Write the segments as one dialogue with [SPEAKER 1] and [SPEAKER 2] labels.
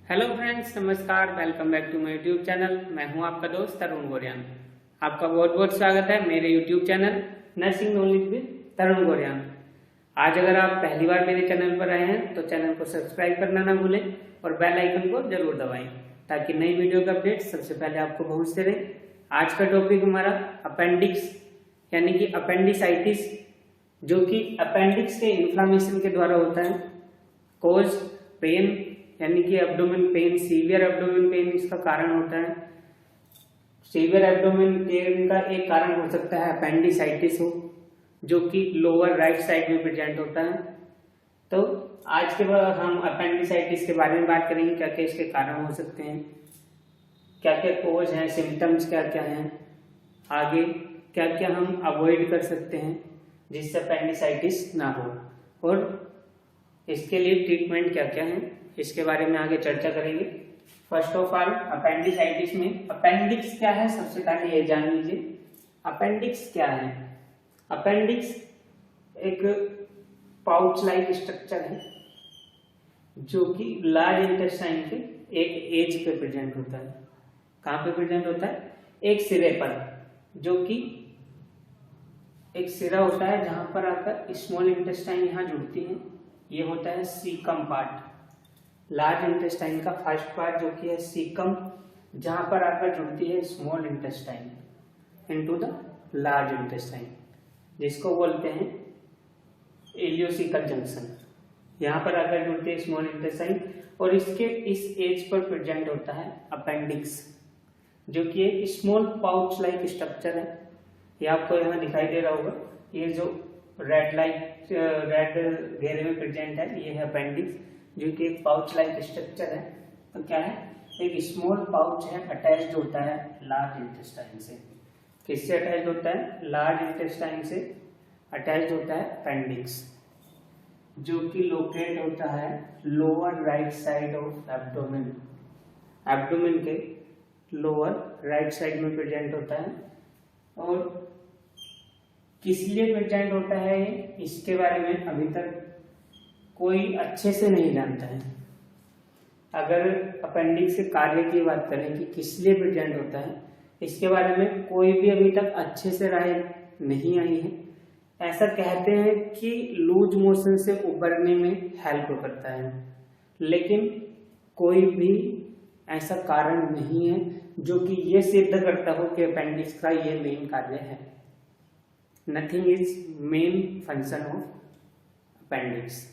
[SPEAKER 1] Hello friends, नमस्कार। Welcome back to my YouTube channel. मैं हूं आपका दोस्त तरुण गोरियान। आपका बहुत बहुत स्वागत है मेरे YouTube channel nursing knowledge with Tarun Goriyan. आज अगर आप पहली बार मेरे चैनल पर आए हैं तो चैनल को सब्सक्राइब करना ना भूलें और बेल आइकन को जरूर दबाएं ताकि नई वीडियो का अपडेट सबसे पहले आपको पहुंचते रहे। आज का टॉपिक हमारा अपेंडिक्स यानी कि अपेंडिसाइटिस, जो कि अपेंडिक्स के इन्फ्लामेशन के द्वारा होता है। कोज पेन यानी कि abdomen pain, severe abdomen pain इसका कारण होता है। सीवियर एब्डोमेन पेन का एक कारण हो सकता है अपेंडिसाइटिस हो, जो कि लोअर राइट साइड में प्रेजेंट होता है। तो आज के बाद हम अपेंडिसाइटिस के बारे में बात करेंगे, क्या क्या इसके कारण हो सकते हैं, क्या क्या कोज हैं, सिम्टम्स क्या क्या हैं, आगे क्या क्या हम अवॉइड कर सकते हैं जिससे अपेंडिसाइटिस ना हो, और इसके लिए ट्रीटमेंट क्या क्या है, इसके बारे में आगे चर्चा करेंगे। फर्स्ट ऑफ ऑल, अपेंडिसाइटिस में अपेंडिक्स क्या है सबसे पहले ये जान लीजिए। अपेंडिक्स क्या है? अपेंडिक्स एक पाउच लाइक स्ट्रक्चर है जो कि लार्ज इंटेस्टाइन के एक एज पे प्रेजेंट होता है। कहाँ पे प्रेजेंट होता है? एक सिरे पर, जो कि एक सिरा होता है जहां पर आकर स्मॉल इंटेस्टाइन यहाँ जुड़ती है। ये होता है सीकम पार्ट, लार्ज इंटेस्टाइन का फर्स्ट पार्ट जो कि है सीकम, जहां पर आकर जुड़ती है small intestine into the large intestine, जिसको बोलते हैं इलियोसिकल जंक्शन। यहाँ पर आकर जुड़ती है स्मॉल इंटेस्टाइन और इसके इस एज पर प्रेजेंट होता है अपेंडिक्स, जो कि एक स्मॉल पाउच लाइक स्ट्रक्चर है। ये आपको यहाँ दिखाई दे रहा होगा, ये जो रेड घेरे में प्रेजेंट है, ये है अपेंडिक्स, जो कि एक पाउच लाइक स्ट्रक्चर है। तो क्या है? एक स्मॉल पाउच है, अटैच्ड होता है लार्ज इंटेस्टाइन से। किससे अटैच्ड होता है? लार्ज इंटेस्टाइन से अटैच्ड होता है अपेंडिक्स, जो कि लोकेट होता है lower right side of abdomen. Abdomen के लोअर राइट साइड में प्रेजेंट होता है। और किस लिए प्रेजेंट होता है इसके बारे में अभी तक कोई अच्छे से नहीं जानता है। अगर अपेंडिक्स के कार्य की बात करें कि किस लिए प्रेजेंट होता है, इसके बारे में कोई भी अभी तक अच्छे से राय नहीं आई है। ऐसा कहते हैं कि लूज मोशन से उबरने में हेल्प करता है, लेकिन कोई भी ऐसा कारण नहीं है जो कि ये सिद्ध करता हो कि अपेंडिक्स का ये मेन कार्य है। Nothing is main function of appendix.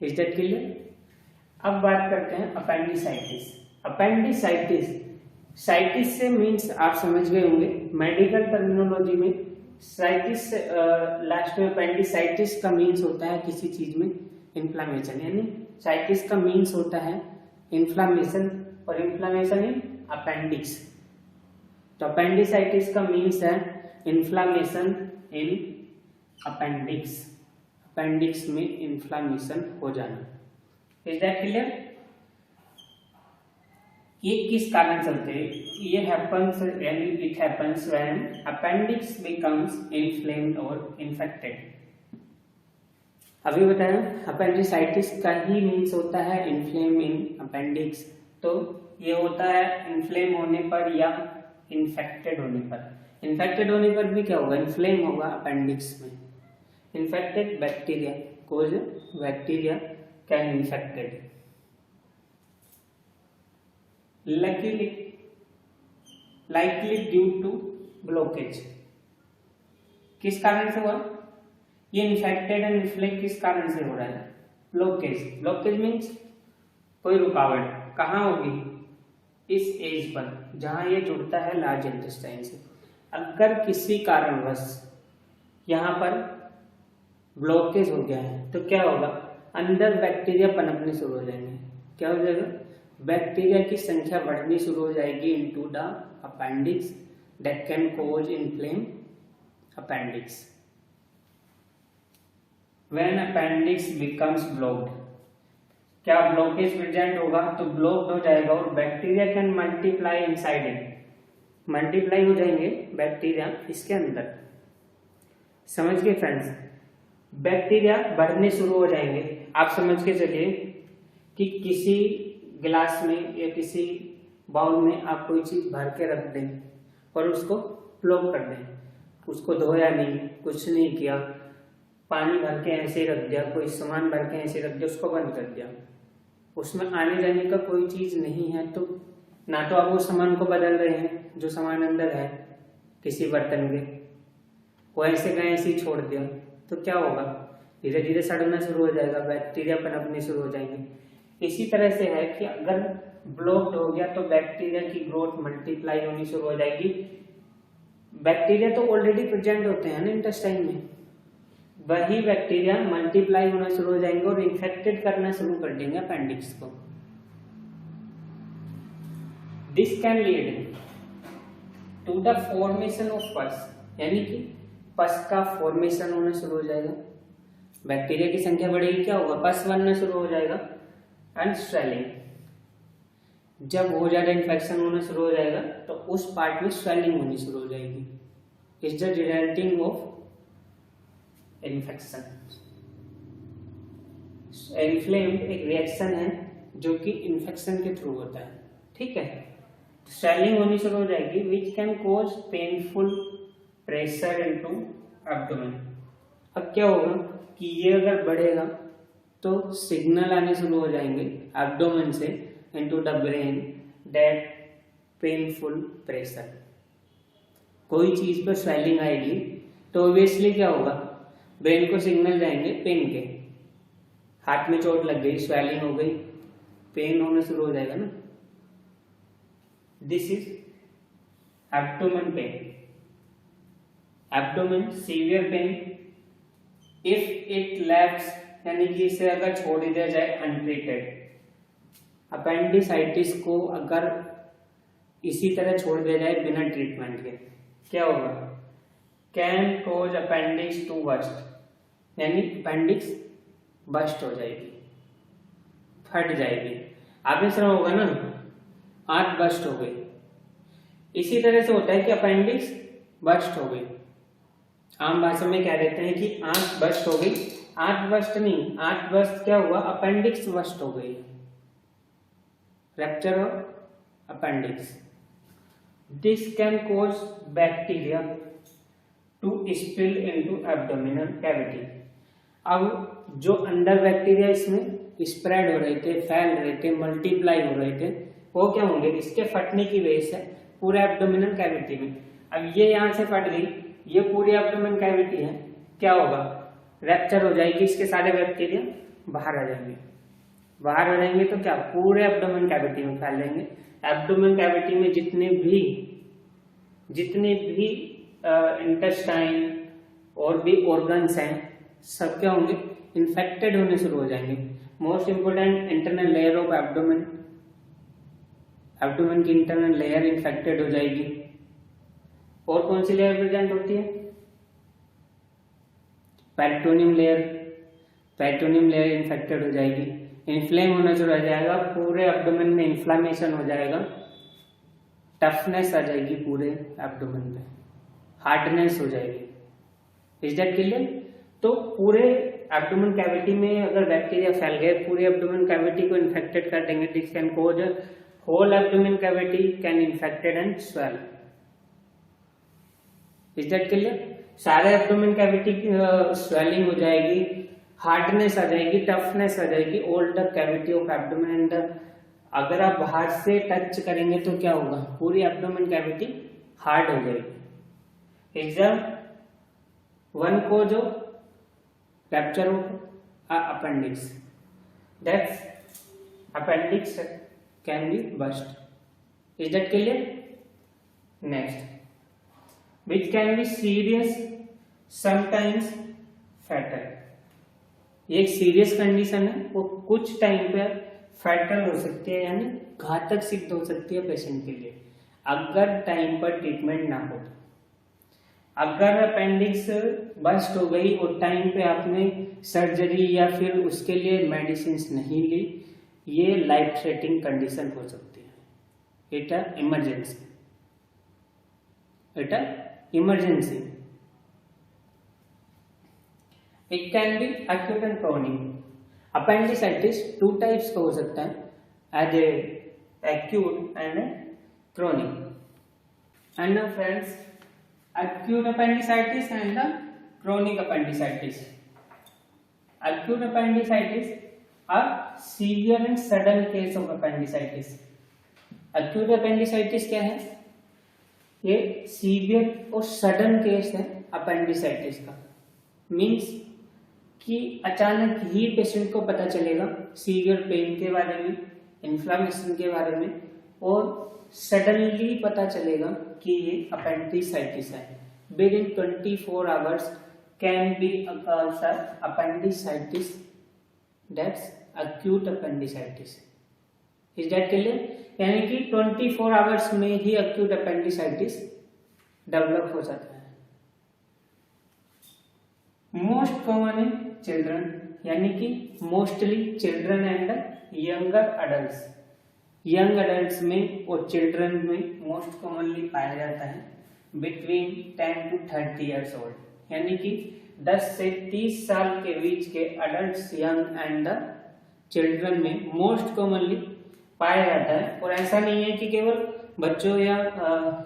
[SPEAKER 1] Is that clear? अब बात करते हैं अपेंडिसाइटिस। अपेंडिसाइटिस, साइटिस से मीन्स आप समझ गए होंगे मेडिकल टर्मिनोलॉजी में। साइटिस लास्ट में अपेंडिसाइटिस का मीन्स होता है किसी चीज में इन्फ्लामेशन, यानी साइटिस का मीन्स होता है इन्फ्लामेशन, और इन्फ्लामेशन इन अपेंडिक्स। तो अपेंडिसाइटिस का मीन्स है इन्फ्लामेशन इन अपेंडिक्स, अपेंडिक्स में इन्फ्लामेशन हो जाना। Is that clear? ये किस कारण चलते हैं? ये हैपन्स यानी it happens when appendix becomes inflamed और इन्फेक्टेड। अभी बताया अपेंडिसाइटिस का ही मीन्स होता है इन्फ्लेम इन अपेंडिक्स। तो ये होता है इन्फ्लेम होने पर या इन्फेक्टेड होने पर। इन्फेक्टेड होने पर भी क्या होगा? इन्फ्लेम होगा अपेंडिक्स में। Infected bacteria, cause bacteria can infected. Likely due to blockage. किस कारण से हुआ ये इन्फेक्टेड एंड इन्फ्लेम? किस कारण से हो रहा है? ब्लॉकेज। ब्लॉकेज मीन्स कोई रुकावट। कहाँ होगी? इस एज पर जहां ये जुड़ता है लार्ज इंटेस्टाइन से। अगर किसी कारणवश यहाँ पर ब्लॉकेज हो गया है तो क्या होगा? अंदर बैक्टीरिया पनपने शुरू हो जाएंगे। क्या हो जाएगा? बैक्टीरिया की संख्या बढ़नी शुरू हो जाएगी into the appendix that can cause inflame appendix. When appendix becomes blocked, क्या ब्लॉकेज प्रेजेंट होगा तो ब्लॉक्ड हो जाएगा और bacteria can multiply inside it. Multiply हो जाएंगे बैक्टीरिया इसके अंदर। समझ गए फ्रेंड्स? बैक्टीरिया बढ़ने शुरू हो जाएंगे। आप समझ के चलिए कि किसी गिलास में या किसी बाउल में आप कोई चीज भर के रख दें और उसको फ्लो कर दें, उसको धोया नहीं, कुछ नहीं किया, पानी भर के ऐसे ही रख दिया, कोई सामान भर के ऐसे रख दिया, उसको बंद कर दिया, उसमें आने जाने का कोई चीज नहीं है, तो ना तो आप उस सामान को बदल रहे हैं जो सामान अंदर है किसी बर्तन के, वो ऐसे का ऐसे ही छोड़ दिया, तो क्या होगा, धीरे धीरे सड़ना शुरू हो जाएगा, बैक्टीरिया पनपने शुरू हो जाएंगे। इसी तरह से है कि अगर ब्लॉक्ड हो गया तो बैक्टीरिया की ग्रोथ मल्टीप्लाई होनी शुरू हो जाएगी। बैक्टीरिया तो ऑलरेडी प्रेजेंट होते हैं ना इंटेस्टाइन में, वही बैक्टीरिया मल्टीप्लाई होना शुरू हो जाएंगे और इन्फेक्टेड करना शुरू कर देंगे अपेंडिक्स को। This can lead to the formation of pus, यानी कि पस का फॉर्मेशन होना शुरू हो जाएगा, बैक्टीरिया की संख्या बढ़ेगी, क्या होगा, पस बनना शुरू हो जाएगा। एंड स्वेलिंग, जब हो ज्यादा इन्फेक्शन होना शुरू हो जाएगा तो उस पार्ट में स्वेलिंग होनी शुरू हो जाएगी। Is the resulting of infection. Inflamed एक रिएक्शन है जो कि इन्फेक्शन के थ्रू होता है, ठीक है। स्वेलिंग होनी शुरू हो जाएगी which can cause painful pressure into abdomen. अब क्या होगा कि ये अगर बढ़ेगा तो सिग्नल आने शुरू हो जाएंगे एब्डोमेन से into the brain that painful pressure. कोई चीज पर स्वेलिंग आएगी तो ऑब्वियसली क्या होगा, ब्रेन को सिग्नल जाएंगे पेन के, हाथ में चोट लग गई, स्वेलिंग हो गई, पेन होना शुरू हो जाएगा ना। This is abdomen pain. Abdomen severe pain if it lapse, यानी कि इसे अगर छोड़ दिया जाए अनट्रीटेड। अपेंडिसाइटिस को अगर इसी तरह छोड़ दिया जाए बिना ट्रीटमेंट के, क्या होगा, can cause appendix to burst, यानी अपेंडिक्स बस्ट हो जाएगी, फट जाएगी। आपने सुना होगा ना, आंत बस्ट हो गई, इसी तरह से होता है कि अपेंडिक्स बस्ट हो गई। आम भाषा में क्या कहते हैं कि आंत बस्ट हो गई, आंत बस्ट नहीं, आंत बस्ट क्या हुआ, अपेंडिक्स बस्ट हो गई, rupture of appendix. This can cause bacteria to spill into abdominal cavity. अब जो अंदर बैक्टीरिया इसमें स्प्रेड हो रहे थे, फैल रहे थे, मल्टीप्लाई हो रहे थे, वो क्या होंगे, इसके फटने की वजह से पूरे एब्डोमिनल कैविटी में। अब ये यहाँ से फट गई, ये पूरी एब्डोमिनल कैविटी है, क्या होगा, रैप्चर हो जाएगी, इसके सारे बैक्टीरिया बाहर आ जाएंगे। बाहर आ जाएंगे तो क्या, पूरे एब्डोमेन कैविटी में फैल जाएंगे। एब्डोमेन कैविटी में जितने भी इंटेस्टाइन और भी ऑर्गन्स हैं, सब क्या होंगे, इन्फेक्टेड होने शुरू हो जाएंगे। Most important internal layer of abdomen, abdomen की इंटरनल लेयर इन्फेक्टेड हो जाएगी। और कौन सी लेयर प्रेजेंट होती है, peritoneum layer, peritoneum layer infected हो जाएगी, इन्फ्लेम होना शुरू हो जाएगा, पूरे एब्डोमेन में इन्फ्लामेशन हो जाएगा, टफनेस आ जाएगी पूरे एब्डोमेन पे, हार्डनेस हो जाएगी। Is that clear? तो पूरे एब्डोमेन कैविटी में अगर बैक्टीरिया फैल गए, पूरे एब्डोमेन कैविटी को इन्फेक्टेड कर देंगे। This can cause whole abdomen cavity can infected and swell. Is that clear? सारे एब्डोमेन कैविटी स्वेलिंग हो जाएगी, हार्डनेस आ जाएगी, टफनेस आ जाएगी, all the cavity of abdomen and अगर आप बाहर से टच करेंगे तो क्या होगा, पूरी एब्डोमेन कैविटी हार्ड हो जाएगी। एग्जाम वन को जो rupture of appendix, that's appendix can be burst. Is that clear? Next, which can be serious, sometimes fatal। ये एक सीरियस कंडीशन है, वो कुछ टाइम पे फैटल हो सकती है, यानी घातक सिद्ध हो सकती है पेशेंट के लिए, अगर टाइम पर ट्रीटमेंट ना हो। अगर अपेंडिक्स बस्ट हो गई और टाइम पे आपने सर्जरी या फिर उसके लिए मेडिसिन नहीं ली, ये लाइफ थ्रेटनिंग कंडीशन हो सकती है। It emergency, it emergency. It can be acute and chronic. Appendicitis two types का हो सकता है, as a acute and a chronic. And now friends, acute appendicitis and the chronic appendicitis. Acute appendicitis are severe and sudden case of appendicitis. Acute appendicitis क्या है? ये severe और sudden case है appendicitis का। मीन्स कि अचानक ही patient को पता चलेगा सीवियर पेन के बारे में, इन्फ्लामेशन के बारे में, और सडनली पता चलेगा कि ये अपेंडिसाइटिस है। With in 24 hours can be appendicitis, that's acute appendicitis. Is that clear? यानी कि 24 आवर्स में ही acute appendicitis डेवलप हो जाता है। मोस्ट कॉमन इन चिल्ड्रन, यानी कि mostly children and younger adult. Young adult में और चिल्ड्रन में मोस्ट कॉमनली पाया जाता है बिटवीन 10 to 30 ईयर्स ओल्ड, यानी कि 10 से 30 साल के बीच के adult, young and the children में मोस्ट कॉमनली पाया जाता है। और ऐसा नहीं है कि केवल बच्चों या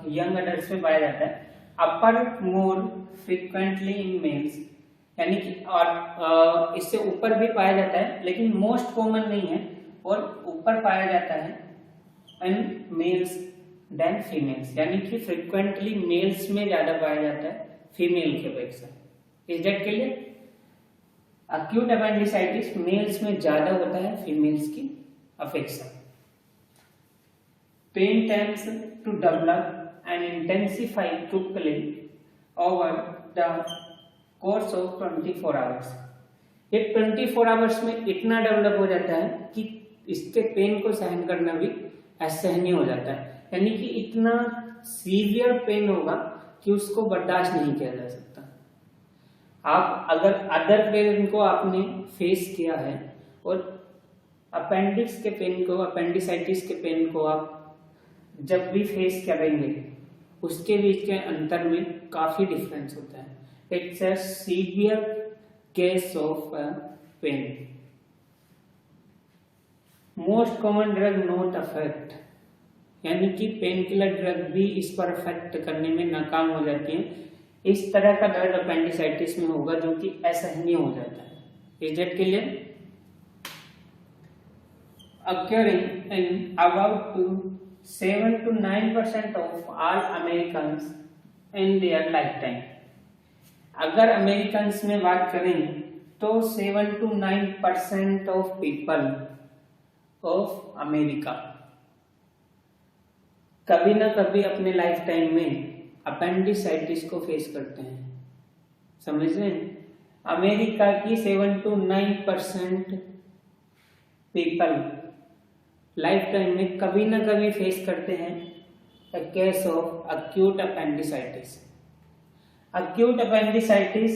[SPEAKER 1] यंग अडल्ट में पाया जाता है। अपर मोर फ्रीक्वेंटली इन मेल्स, यानी कि और इससे ऊपर भी पाया जाता है, लेकिन मोस्ट कॉमन नहीं है और ऊपर पाया जाता है इन मेल्स देन फीमेल्स, यानी कि फ्रीक्वेंटली मेल्स में ज्यादा पाया जाता है फीमेल के अपेक्षा। Is that clear? Acute appendicitis males में ज्यादा होता है फीमेल्स की अपेक्षा। Pain tends to develop and intensify quickly over the course of 24 hours. ये 24 आवर्स में इतना डेवलप हो जाता है कि इसके पेन को सहन करना भी असहनीय हो जाता है, यानी कि इतना सीवियर पेन होगा कि उसको बर्दाश्त नहीं किया जा सकता। आप अगर अदर पेन को आपने फेस किया है और अपेंडिक्स के पेन को, अपेंडिसाइटिस के पेन को आप जब भी फेस करेंगे उसके बीच के अंतर में काफी डिफरेंस होता है। It's a severe case of pain. Most common drug not affect, यानी कि पेन किलर ड्रग भी इस पर अफेक्ट करने में नाकाम हो जाती है। इस तरह का दर्द अपेंडिसाइटिस में होगा जो कि असहनीय हो जाता है। Is that clear? Occurring in about 7 to 9% of all Americans in their lifetime. अगर अमेरिकन्स में बात करें तो 7 to 9% of people of America कभी ना कभी अपने लाइफ टाइम में अपेंडिसाइटिस को फेस करते हैं। समझ रहे हैं? अमेरिका की 7 to 9% पीपल लाइफ टाइम में कभी ना कभी फेस करते हैं a case of acute appendicitis. Acute appendicitis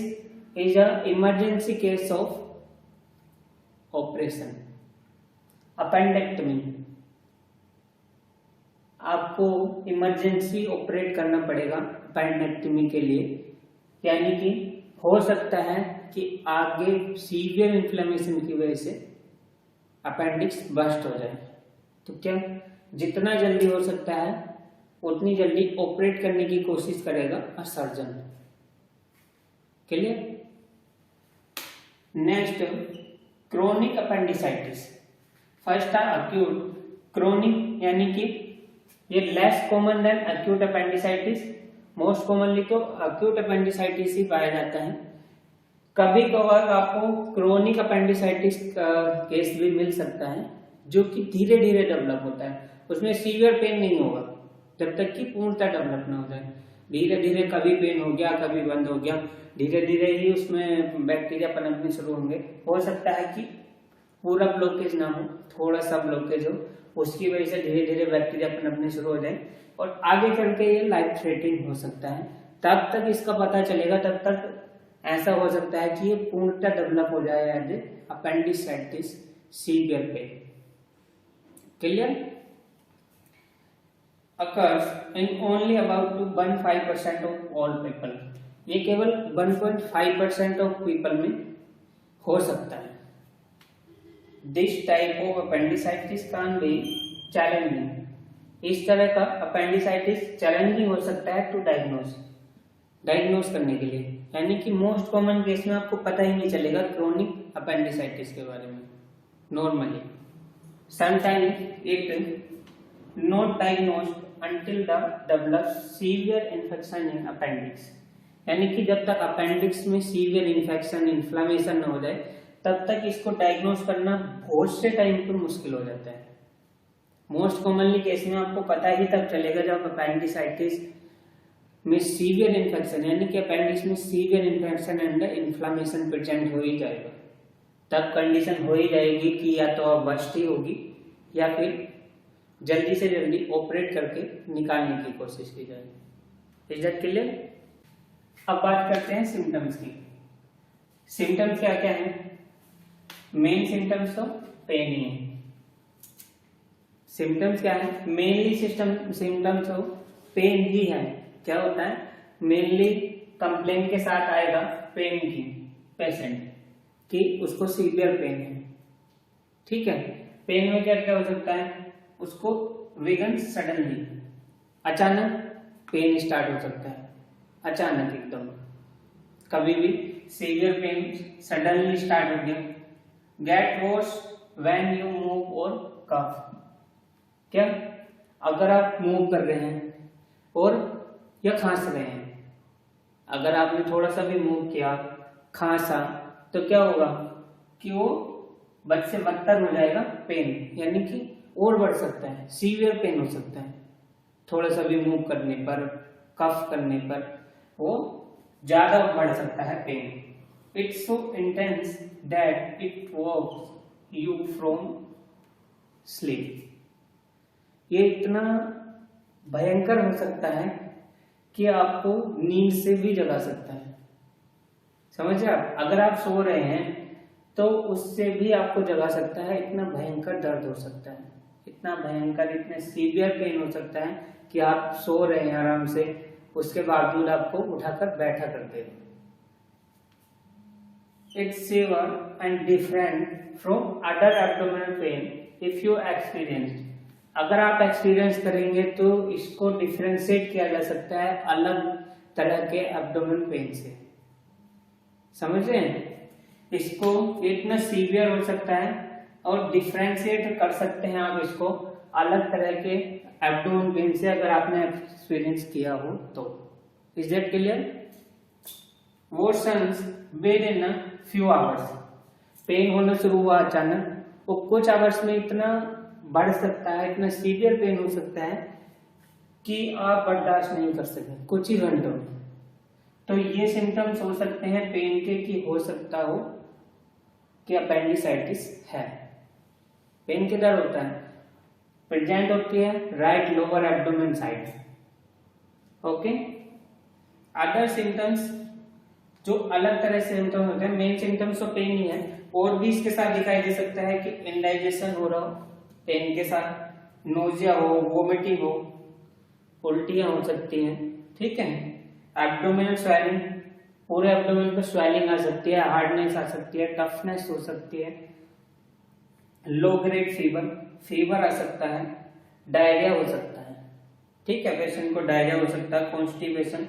[SPEAKER 1] is an emergency case of operation. appendectomy. आपको इमरजेंसी ऑपरेट करना पड़ेगा appendectomy के लिए, यानी कि हो सकता है कि आगे सीवियर इन्फ्लेमेशन की वजह से अपेंडिक्स बस्ट हो जाए। तो क्या जितना जल्दी हो सकता है उतनी जल्दी ऑपरेट करने की कोशिश करेगा surgeon. Clear? Next, chronic appendicitis. First था अक्यूट, क्रोनिक यानी कि ये less common than acute appendicitis. Most commonly तो अक्यूट अपेंडिसाइटिस ही पाया जाता है। कभी कभार आपको क्रोनिक अपेंडिसाइटिस का केस भी मिल सकता है जो कि धीरे धीरे डेवलप होता है। उसमें सीवियर पेन नहीं होगा जब तक कि पूर्णतः डेवलप ना हो जाए। धीरे धीरे कभी पेन हो गया, कभी बंद हो गया, धीरे धीरे ही उसमें बैक्टीरिया पनपने शुरू होंगे। हो सकता है कि पूरा ब्लॉकेज ना हो, थोड़ा सा ब्लॉकेज हो, उसकी वजह से धीरे धीरे बैक्टीरिया पनपने शुरू हो जाए और आगे चल के ये लाइफ थ्रेटनिंग हो सकता है। तब तक इसका पता चलेगा, तब तक ऐसा हो सकता है कि ये पूर्णतः डेवलप हो जाए as appendicitis severe pain. Clear? occurs in only about 1.5% of all people. ये केवल 1.5% ऑफ पीपल में हो सकता है। This type of appendicitis can be challenging. इस तरह का अपेंडिसाइटिस चैलेंजिंग हो सकता है टू डायग्नोस करने के लिए, यानी कि मोस्ट कॉमन केस में आपको पता ही नहीं चलेगा क्रोनिक अपेंडिसाइटिस के बारे में normally. Sometimes it not diagnosed until the develop severe infection in appendix, यानी कि जब तक अपेंडिक्स में सीवियर इन्फेक्शन इन्फ्लेमेशन न हो जाए तब तक इसको डायग्नोस करना बहुत से टाइम पर मुश्किल हो जाता है। मोस्ट कॉमनली केस में आपको पता ही तब चलेगा जब अपेंडिसाइटिस में सीवियर इन्फेक्शन, यानी कि अपेंडिक्स में severe infection and inflammation present हो ही जाएगा, तब कंडीशन हो ही जाएगी कि या तो अब बस्ट ही होगी या फिर जल्दी से जल्दी ऑपरेट करके निकालने की कोशिश की जाए। Is that clear? अब बात करते हैं सिम्टम्स की। सिम्टम्स क्या क्या है? मेन सिम्टम्स तो पेन ही है। सिम्टम्स क्या है? मेनली सिम्टम्स तो पेन ही है। क्या होता है? मेनली कंप्लेन के साथ आएगा पेन की पेशेंट कि उसको सीवियर पेन है। ठीक है, पेन में क्या क्या हो सकता है? उसको विगन सडनली अचानक पेन स्टार्ट हो सकता है, अचानक एकदम कभी भी सीवियर पेन सडनली स्टार्ट हो गया। Get worse when you move और कफ। क्या? अगर आप मूव कर रहे हैं और या खांस रहे हैं, अगर आपने थोड़ा सा भी मूव किया, खांसा, तो क्या होगा कि वो बद से बदतर हो जाएगा पेन, यानी कि और बढ़ सकता है, सीवियर पेन हो सकता है। थोड़ा सा भी मूव करने पर, कफ करने पर वो ज्यादा बढ़ सकता है pain. It's so intense that it wakes you from sleep. ये इतना भयंकर हो सकता है कि आपको नींद से भी जगा सकता है। समझे आप? अगर आप सो रहे हैं तो उससे भी आपको जगा सकता है। इतना भयंकर दर्द हो सकता है, इतना भयंकर, इतना सीवियर पेन हो सकता है कि आप सो रहे हैं आराम से, उसके बावजूद आपको उठाकर बैठा कर दे। It's severe and different from other abdominal pain if you experience. अगर आप एक्सपीरियंस करेंगे तो इसको डिफरेंशिएट किया जा सकता है अलग तरह के एब्डोमिनल पेन से। समझ रहे हैं? इसको इतना सीवियर हो सकता है और डिफरेंशिएट कर सकते हैं आप इसको अलग तरह के एब्डोमेन पेन से, अगर आपने एक्सपीरियंस किया हो तो। Is that clear? Worsens within a few hours. Pain होना शुरू हुआ अचानक और कुछ आवर्स में इतना बढ़ सकता है, इतना सीवियर पेन हो सकता है कि आप बर्दाश्त नहीं कर सकते कुछ ही घंटों में। तो ये सिम्टम्स हो सकते हैं पेन के कि हो सकता हो कि अपेंडिसाइटिस है। पेन किधर होता है? प्रेजेंट होती है right lower abdomen side. Okay, other symptoms जो अलग तरह से सिम्टम होते हैं, मेन सिम्टम्स तो पेन ही है, और भी इसके साथ दिखाई दे सकता है कि इंडाइजेशन हो रहा हो पेन के साथ, नोजिया हो, वोमिटिंग हो, उल्टियां हो सकती हैं। ठीक है, एब्डोमिनल स्वेलिंग, पूरे एब्डोमेन पे स्वेलिंग आ सकती है, हार्डनेस आ सकती है, टफनेस हो सकती है, लो ग्रेड फीवर आ सकता है, डायरिया हो सकता है। ठीक है, पेशेंट को डायरिया हो सकता है, constipation,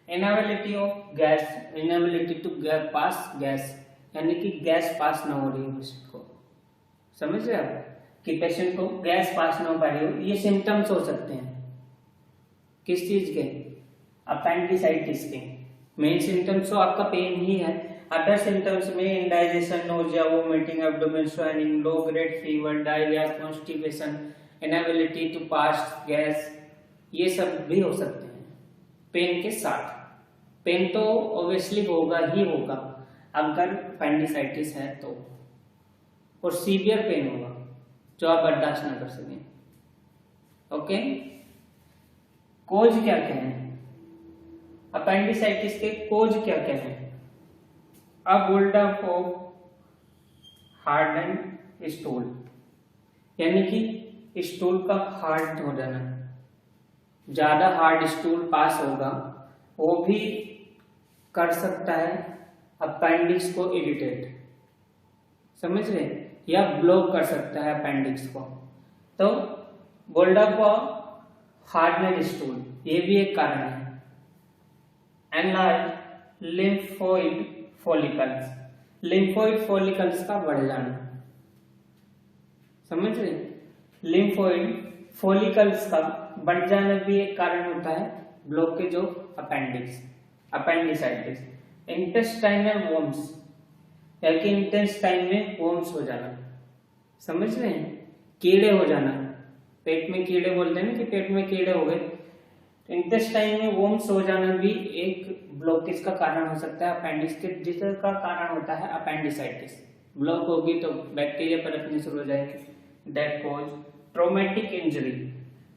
[SPEAKER 1] inability of gas, inability to pass gas, यानी कि गैस पास ना हो रही हो पेशेंट को। समझ रहे आप कि पेशेंट को गैस पास ना हो पा रही हो, ये सिम्टम्स हो सकते हैं किस चीज के? अपेंडिसाइटिस के। मेन सिम्टम्स तो आपका पेन ही है, अदर सिम्टम्स में indigestion, nausea, vomiting, abdomen swelling, low grade fever, diarrhoea, constipation, inability to pass gas, ये सब भी हो सकते हैं पेन के साथ। पेन तो ऑब्वियसली होगा ही होगा अगर अपेंडिसाइटिस है तो, और सीवियर पेन होगा जो आप बर्दाश्त ना कर सकें। ओके, कोज क्या क्या है? अपेंडिसाइटिस के कोज क्या क्या है? अब बुलडअप ऑफ हार्डन स्टूल, यानी कि स्टूल का हार्ड हो जाना, ज्यादा हार्ड स्टूल पास होगा, वो भी कर सकता है अपेंडिक्स को इरिटेट। समझ रहे? या ब्लॉक कर सकता है अपेंडिक्स को। तो बुल्डअप हार्डनेस स्टूल ये भी एक कारण है। Enlarge lymphoid follicles, lymphoid follicles का बढ़ जाना, समझ रहे, लिम्फोइड फॉलिकल्स का बढ़ जाना भी एक कारण होता है blockage of appendix, appendicitis. Intestinal worms, या कि इंटेस्टाइन में वॉर्म्स हो जाना, समझ रहे हैं, कीड़े हो जाना, पेट में कीड़े बोलते हैं ना कि पेट में कीड़े हो गए, इंटेस्टाइन में वॉर्म्स हो जाना भी एक ब्लॉकेज का कारण हो सकता है अपेंडिक्स के, जिसका कारण होता है अपेंडिसाइटिस। ब्लॉक होगी तो बैक्टीरिया पनपने शुरू हो जाएगी। That cause traumatic injury,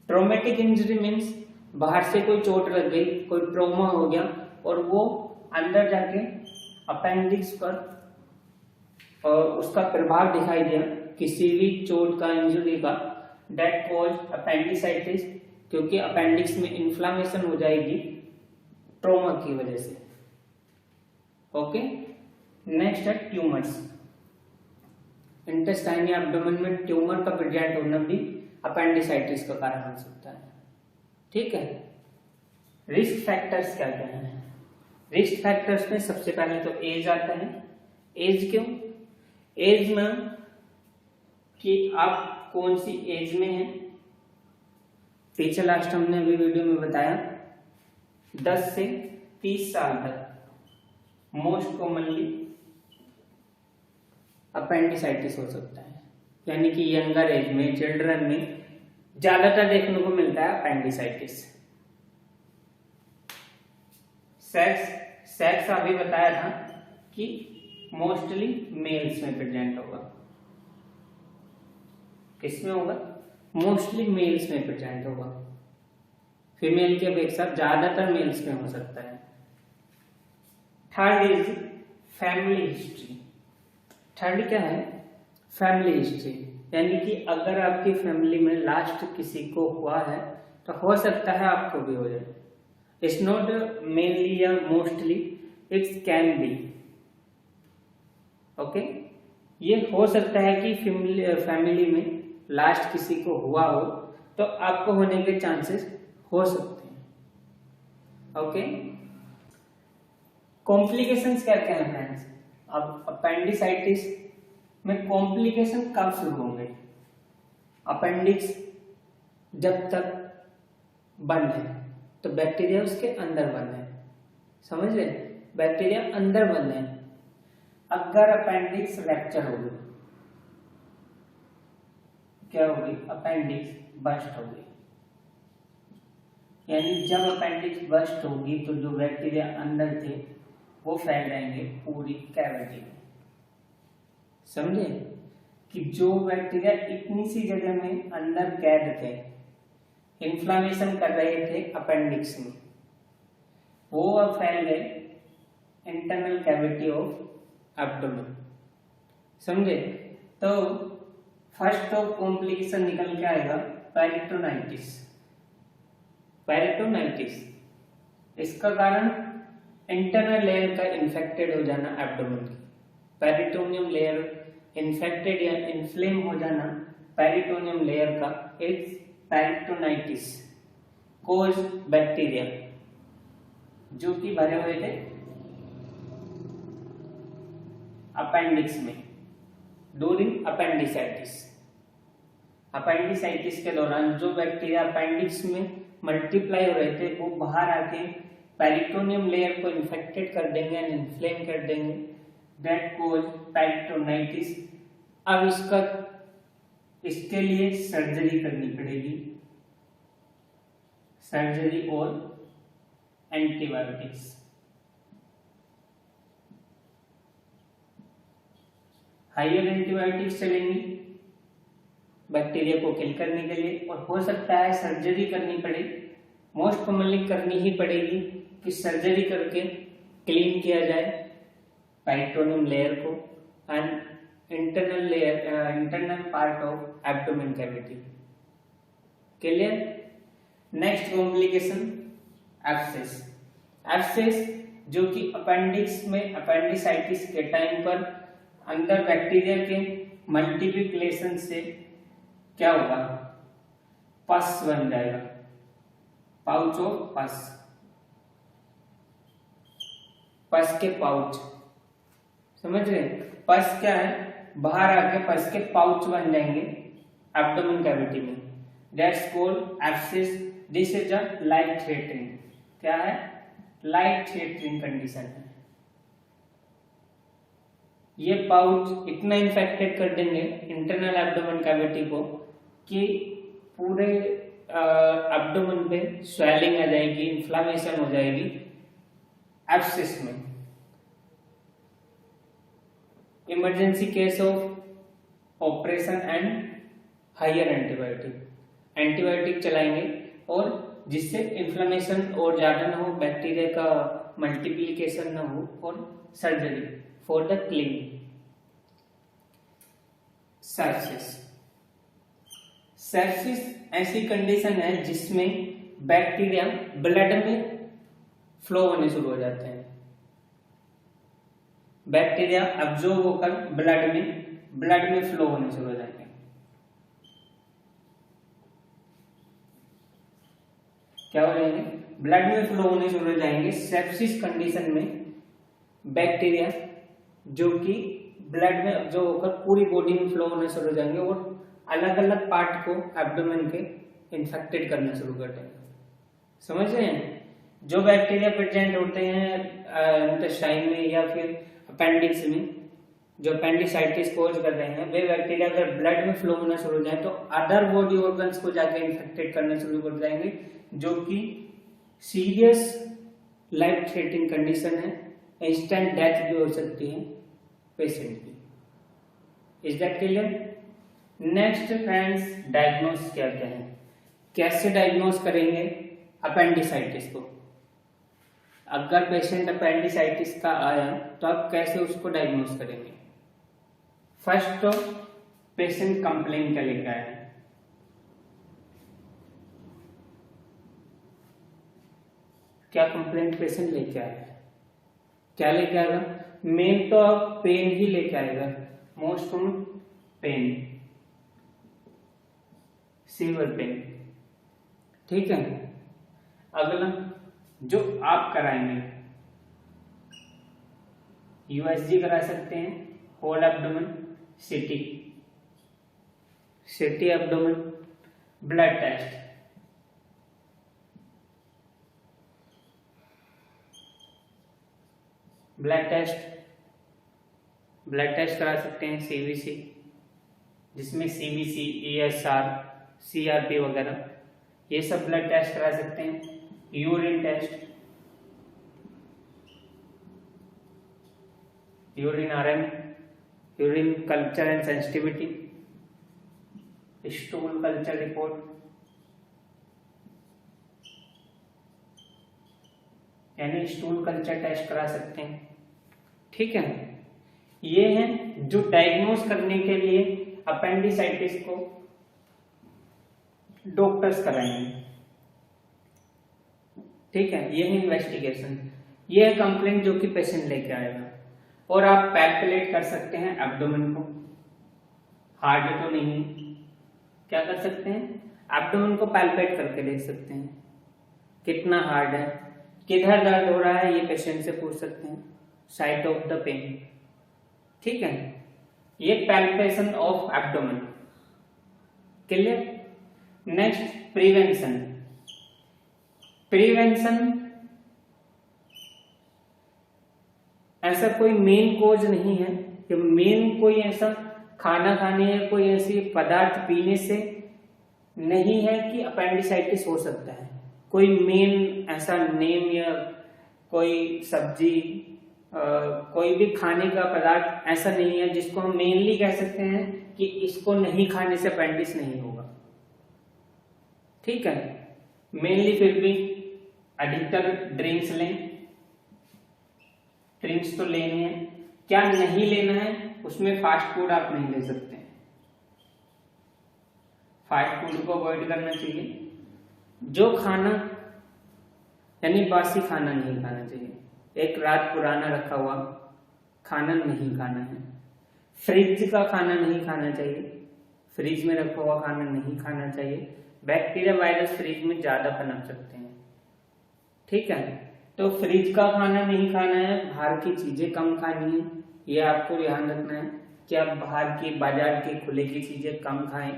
[SPEAKER 1] traumatic injury means बाहर से कोई चोट लग गई, कोई ट्रॉमा हो गया और वो अंदर जाके अपेंडिक्स पर और उसका प्रभाव दिखाई दिया किसी भी चोट का, इंजरी का। दैट कॉज अपेंडिसाइटिस, क्योंकि अपेंडिक्स में इन्फ्लामेशन हो जाएगी ट्रॉमा की वजह से। ओके, नेक्स्ट है ट्यूमर्स। इंटेस्टाइन या एब्डोमेन में ट्यूमर का प्रेजेंट होना भी अपेंडिसाइटिस का कारण हो सकता है। ठीक है, रिस्क फैक्टर्स क्या क्या है? रिस्क फैक्टर्स में सबसे पहले तो एज आता है। एज क्यों? एज में कि आप कौन सी एज में हैं। पीछे लास्ट हमने अभी वीडियो में बताया 10 से 30 साल तक मोस्ट कॉमनली अपेंडिसाइटिस हो सकता है, यानी कि यंगर एज में, चिल्ड्रन में ज्यादातर देखने को मिलता है अपेंडिसाइटिस। सेक्स अभी बताया था कि मोस्टली मेल्स में प्रेजेंट होगा। किसमें होगा? मोस्टली मेल्स में प्रेजेंट होगा, फीमेल की अपेक्षा ज्यादातर मेल्स में हो सकता है। Third is family history. Third क्या है? फैमिली हिस्ट्री, यानी कि अगर आपकी फैमिली में लास्ट किसी को हुआ है तो हो सकता है आपको भी हो जाए। इट्स नॉट मेनली या mostly, it's can be. Okay, ये हो सकता है कि फैमिली में लास्ट किसी को हुआ हो तो आपको होने के चांसेस हो सकते हैं। ओके, कॉम्प्लिकेशंस क्या क्या है फ्रेंड्स? अब अपेंडिसाइटिस में कॉम्प्लिकेशन कब शुरू होंगे? अपेंडिक्स जब तक बंद है तो बैक्टीरिया उसके अंदर बंद है, समझ रहे, बैक्टीरिया अंदर बंद है। अगर अपेंडिक्स रैप्चर हो गई, क्या होगी? अपेंडिक्स बस्ट होगी, यानी जब अपेंडिक्स बस्ट होगी तो जो बैक्टीरिया अंदर थे वो फैल जाएंगे पूरी कैविटी में। समझे कि जो बैक्टीरिया इतनी सी जगह में अंदर कैद थे, इन्फ्लामेशन कर रहे थे अपेंडिक्स में, वो अब फैल गए इंटरनल कैविटी ऑफ एब्डोमेन। समझे? तो फर्स्ट तो कॉम्प्लिकेशन निकल के आएगा पेरिटोनाइटिस। पेरिटोनाइटिस, इसका कारण इंटरनल लेयर का इन्फेक्टेड हो जाना एब्डोमेन की। पेरिटोनियम लेयर इन्फेक्टेड या इन्फ्लेम हो जाना पेरिटोनियम लेयर का, इट्स पेरिटोनाइटिस। कोज बैक्टीरिया जो कि भरे हुए थे अपेंडिक्स में ड्यूरिंग अपेंडिसाइटिस। अपेंडिसाइटिस के दौरान जो बैक्टीरिया अपेंडिक्स में मल्टीप्लाई हो रहे थे वो बाहर आके पेरिटोनियम लेयर को इन्फेक्टेड कर देंगे एंड इन्फ्लेम कर देंगे। That cause peritonitis. अब इसके लिए सर्जरी करनी पड़ेगी, सर्जरी और एंटीबायोटिक्स। हाइयर एंटीबायोटिक्स चलेंगी बैक्टीरिया को किल करने के लिए, और हो सकता है सर्जरी करनी पड़े, मोस्ट कॉमनली करनी ही पड़ेगी कि सर्जरी करके क्लीन किया जाए पेरिटोनियम लेयर को and internal layer, internal part of abdomen cavity. Clear? Next complication abscess. Abscess जो कि अपेंडिक्स में अपेंडिसाइटिस के टाइम पर अंदर बैक्टीरिया के मल्टीप्लिकेशन से क्या होगा, पस बन जाएगा, पाउच ऑफ पस, पस के पाउच, समझ रहे? पस क्या है, बाहर आके पस के पाउच बन जाएंगे एब्डोमेन कैविटी में, that's called abscess. This is a life threatening, क्या है, लाइफ थ्रेटनिंग कंडीशन है। ये पाउच इतना इन्फेक्टेड कर देंगे इंटरनल एब्डोमेन कैविटी को कि पूरे एब्डोमेन पे स्वेलिंग आ जाएगी, इन्फ्लामेशन हो जाएगी एब्सिस में। Emergency case of operation and higher antibiotic चलाएंगे, और जिससे इन्फ्लेमेशन और ज्यादा ना हो, बैक्टीरिया का मल्टीप्लिकेशन ना हो, और surgery for the cleaning. Sepsis ऐसी कंडीशन है जिसमें बैक्टीरिया ब्लड में फ्लो होने शुरू हो जाते हैं, बैक्टीरिया अब्जॉर्ब होकर ब्लड में फ्लो होने शुरू हो जाते हैं। क्या हो जाएंगे, ब्लड में फ्लो होने शुरू हो जाएंगे। सेप्सिस कंडीशन में बैक्टीरिया जो कि ब्लड में अब्जॉर्ब होकर पूरी बॉडी में फ्लो होने शुरू हो जाएंगे और अलग अलग पार्ट को एब्डोमेन के इन्फेक्टेड करना शुरू कर देंगे। समझ रहे हैं? जो बैक्टीरिया प्रेजेंट होते हैं इंटेस्टाइन में या फिर अपेंडिक्स में, जो अपेंडिसाइटिस कॉज कर रहे हैं, वे बैक्टीरिया अगर ब्लड में फ्लो होना शुरू हो जाए तो अदर बॉडी ऑर्गन्स को जाकर इन्फेक्टेड करना शुरू कर जाएंगे, जो कि सीरियस लाइफ थ्रेटनिंग कंडीशन है, इंस्टेंट डेथ भी हो सकती है पेशेंट की। Is that clear? Next friends, diagnose क्या क्या है, कैसे डायग्नोस करेंगे अपेंडिसाइटिस को। अगर पेशेंट अपेंडिसाइटिस का आया तो आप कैसे उसको डायग्नोस करेंगे? फर्स्ट तो पेशेंट कंप्लेन क्या लेकर आया है, क्या कंप्लेंट पेशेंट लेके आया है, क्या लेके आएगा? मेन तो पेन ही लेके आएगा, most common pain, severe pain, ठीक है। अगला जो आप कराएंगे, यूएसजी करा सकते हैं, whole abdomen, CT abdomen, blood test, blood test करा सकते हैं, सीवीसी, जिसमें सीवीसी, ESR, CRP वगैरह, ये सब ब्लड टेस्ट करा सकते हैं। Urine test, urine RM, urine culture and sensitivity, stool culture report, यानी स्टूल कल्चर टेस्ट करा सकते हैं, ठीक है। ये है जो डायग्नोस करने के लिए अपेंडिसाइटिस को डॉक्टर्स कराएंगे, ठीक है। ये है इन्वेस्टिगेशन, ये है कंप्लेंट जो कि पेशेंट लेके आएगा। और आप पैल्पेट कर सकते हैं एब्डोमेन को, हार्ड तो नहीं, क्या कर सकते हैं, एब्डोमेन को पैल्पेट करके देख सकते हैं कितना हार्ड है, किधर दर्द हो रहा है, ये पेशेंट से पूछ सकते हैं, साइट ऑफ द पेन, ठीक है। ये palpation of abdomen, clear. Next, prevention ऐसा कोई मेन कोज नहीं है कि मेन कोई ऐसा खाना खाने या कोई ऐसी पदार्थ पीने से नहीं है कि अपेंडिसाइटिस हो सकता है। कोई मेन ऐसा नेम या कोई सब्जी कोई भी खाने का पदार्थ ऐसा नहीं है जिसको हम मेनली कह सकते हैं कि इसको नहीं खाने से अपेंडिस नहीं होगा, ठीक है। मेनली फिर भी अधिकतर ड्रिंक्स लें, ड्रिंक्स तो लेनी है। क्या नहीं लेना है, उसमें फास्ट फूड आप नहीं ले सकते हैं, फास्ट फूड को अवॉइड करना चाहिए। जो खाना यानी बासी खाना नहीं खाना चाहिए, एक रात पुराना रखा हुआ खाना नहीं खाना है। फ्रिज का खाना नहीं खाना चाहिए, फ्रिज में रखा हुआ खाना नहीं खाना चाहिए। बैक्टीरिया वायरस फ्रिज में ज्यादा पनप सकते हैं, ठीक है। तो फ्रिज का खाना नहीं खाना है, बाहर की चीजें कम खानी है, ये आपको ध्यान रखना है कि आप बाहर की बाजार की खुले की चीजें कम खाएं।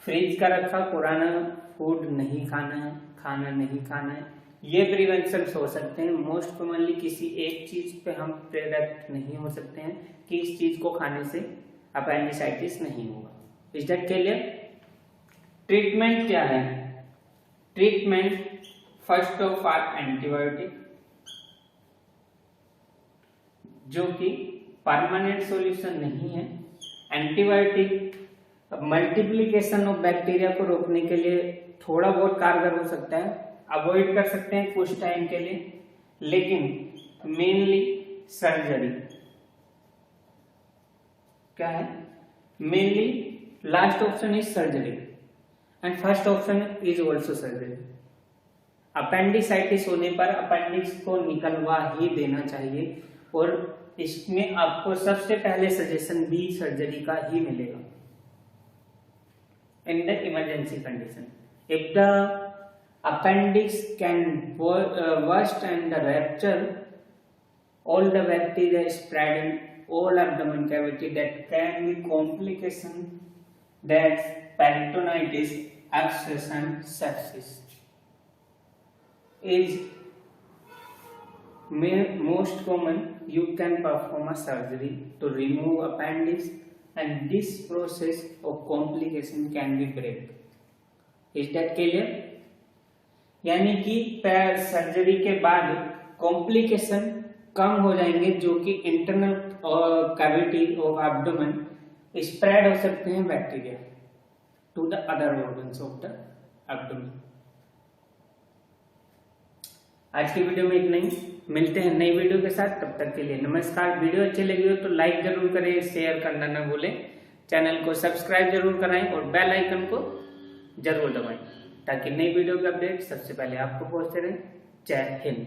[SPEAKER 1] फ्रिज का रखा पुराना फूड नहीं खाना है, खाना नहीं खाना है। ये प्रिवेंशन हो सकते हैं। मोस्ट कॉमनली किसी एक चीज पे हम प्रेडिक्ट नहीं हो सकते हैं कि इस चीज को खाने से अपेंडिसाइटिस नहीं होगा। Is that clear? ट्रीटमेंट क्या है? Treatment first of all antibiotic, जो कि परमानेंट सॉल्यूशन नहीं है। एंटीबायोटिक मल्टीप्लिकेशन ऑफ बैक्टीरिया को रोकने के लिए थोड़ा बहुत कारगर हो सकता है, अवॉइड कर सकते हैं कुछ टाइम के लिए, लेकिन मेनली सर्जरी क्या है? Mainly last option is surgery and first option is also surgery. Appendicitis होने पर अपेंडिक्स को निकलवा ही देना चाहिए और इसमें आपको सबसे पहले सजेशन बी सर्जरी का ही मिलेगा in the emergency condition. If the appendix can burst and the rupture, all the bacteria spread in all abdomen cavity, that can be complication, that's peritonitis, abscess and sepsis. Is most common. You can perform a surgery to remove appendix and this process of complication can be great. Is that clear? यानी कि surgery के बाद complication कम हो जाएंगे, जो कि internal cavity of abdomen spread हो सकते हैं bacteria to the other organs of the abdomen. आज की वीडियो में इतना ही, मिलते हैं नई वीडियो के साथ, तब तक के लिए नमस्कार। वीडियो अच्छी लगी हो तो लाइक जरूर करें, शेयर करना ना भूलें, चैनल को सब्सक्राइब जरूर कराएं और बेल आइकन को जरूर दबाएं ताकि नई वीडियो के अपडेट सबसे पहले आपको पहुंचते रहे। जय हिंद।